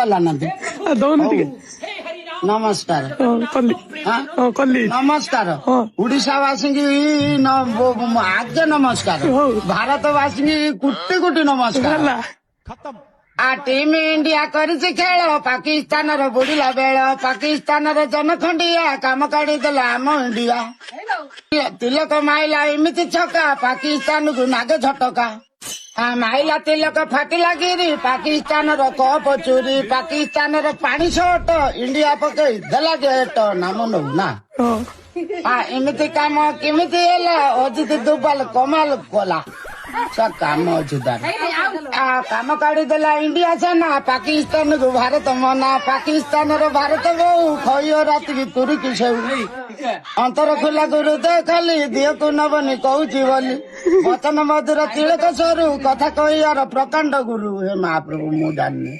ଗଲା ନା ଦଉନି ଟିକେ ନମସ୍କାର କଲି କଲି ନମସ୍କାର ଓଡିଶାବାସୀକି ଆଜ୍ଞା ନମସ୍କାର ଭାରତବାସୀକି କୋଟି କୋଟି ନମସ୍କାର ହେଲା ଆ ଟିମ୍ ଇଣ୍ଡିଆ କରିଛି ଖେଳ ପାକିସ୍ତାନର ବୁଡିଲା ବେଳ ପାକିସ୍ତାନର ଜନଖଣ୍ଡିଆ କାମ କାଢିଦେଲା ଆମ ଇଣ୍ଡିଆ ତିଲକ ମାଇଲା ଏମିତି ଛକା ପାକିସ୍ତାନକୁ ନାଗ ଝଟକା ମାଇଲା ତିଲକ ଫାଟିଲା ଗିରି ପାକିସ୍ତାନର କପ ଚୁରି ପାକିସ୍ତାନର ପାଣି ସଟ ଇଣ୍ଡିଆ ପକେଇ ଦେଲା ଗେଟ ନାମ ନଉନା ଏମିତି କାମ କେମିତି ହେଲା ଅଜିତ ଦୁବାଲ କମାଲ କଲା କାମ ଅଛି ତାର କାମ କାଢିଦେଲା ଇଣ୍ଡିଆ ସେନା ପାକିସ୍ତାନକୁ ଭାରତ ମନା ପାକିସ୍ତାନର ଭାରତ ବୋଉ ଖଇଅ ରାତିକି ତୁରିକି ସେଉ ଅନ୍ତର ଖୋଲା ଗୁରୁ ଖାଲି ଦିହକୁ ନବନି କହୁଛି ବୋଲି ବଚନ ମଧୁର ତିଳକ ସରୁ କଥା କହିବାର ପ୍ରକାଣ୍ଡ ଗୁରୁ ହେ ମହାପ୍ରଭୁ ମୁଁ ଜାଣିନି